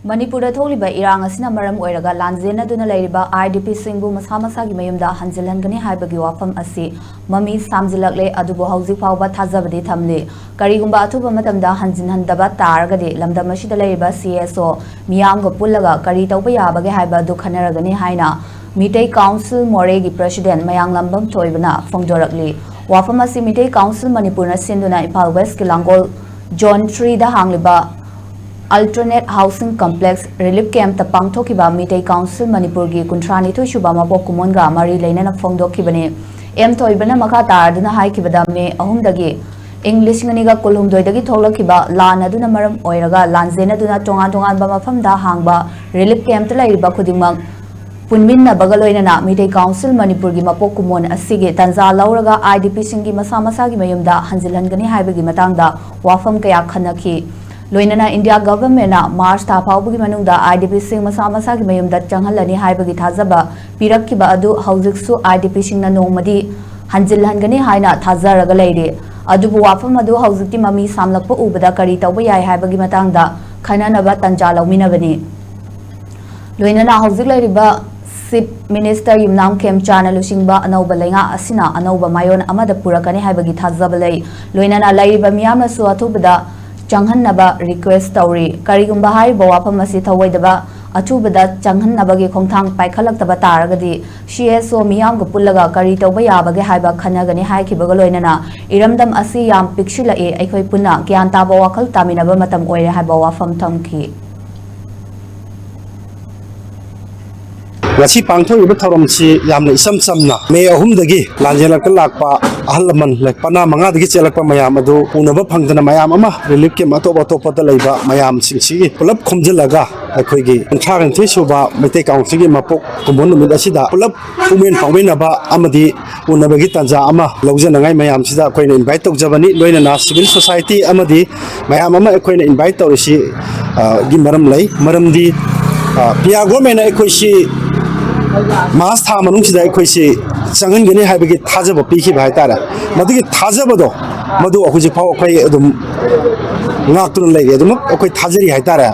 Manipur tholiba irang asina maram oiraga lanjena duna leiriba IDP singbu masa masagi mayumda hanjinhangani haibagi wafam asi mami samjillakle adubu hauji fawba thajabadi thamle karigumba athuba matamda hanjinhandaba taragadi lamdam asida leiriba CSO miyamga pullaga kari tawba yabage haiba du khanaragani haina Mitei Council Moregi President Mayang Lambam Toibana Fongdorakli wafam asi Mitei Council Manipur na sinduna Impal West Kilangol John 3 da hangliba Alternate Housing Complex Relief Camp ta pangthokiba Mitei Council Manipur gi kuntrani thu shuba mapok kumonga mari leina fongdokhibane em thoibana makha tarduna haikibada me ahumdagi English nganiga kolumdoidagi tholakhiba lan aduna maram oiraga lanjena duna tongan ba mafamda hangba relief camp ta laiba khudimang punminna bagaloina Mitei Council Manipur gi mapok kumon asige tanza lauraga IDP singi masa gi mayumda hanjilhangani haibagi matangda wafam kaya khanakhi Loinana India government na March ta phawbugi manungda IDP sing masa gi mayumda changhalani haibagi thajaba pirakkiba adu haujiksu IDP singna nongmadi hanjilhangani haina thajaraga leire adubu wafam adu haujikti mami samlakpa ubada kari tawba yai haibagi matangda khananaba tanja lawminabani Loinana haujik leiriba Chief Minister Yumnam Kem Chana Lusingba anauba lenga asina anauba mayon amada purakani haibagi thajaba lei Loinana leiriba miyamna su athubada Changhannaba request tauri karigumba hariba wafam asi thawaidaba athubada changhannabagi khongthang paikhalakta taragadi CSO miyamga pullaga kari tawba yabage haiba khanagani haikibaga loinana iramdam asi yam pikshila e aikhoi punna gyan taba wakhal taminaba matam oire haiba wafam thamki Wasi pangthong iba tharamchi yamna isam samna me ahumdagi lanjilakle lakpa ahlaman lekpana manga dagi chelakpa mayam adu unaba phangdana mayam ama relief ke atop pada leiba mayam singsi pulap khomjilaga aikoigi thang thisuba Mitei Council gi mapok kumbon numid asida pulap pumen pangwenaba amadi unabagi tanja ama lawjanangai mayam sida koina invite tawjabani loinana civil society amadi mayam ama koina invite tawrisi gi maram lei maramdi pia government aikoisi Mas tha manungsida aikoisi changhangani haibagi thajaba pikhiba haitara madugi thajabado madu ahuji phaw akhoi adum ngaktun lei adum akhoi thajari haitara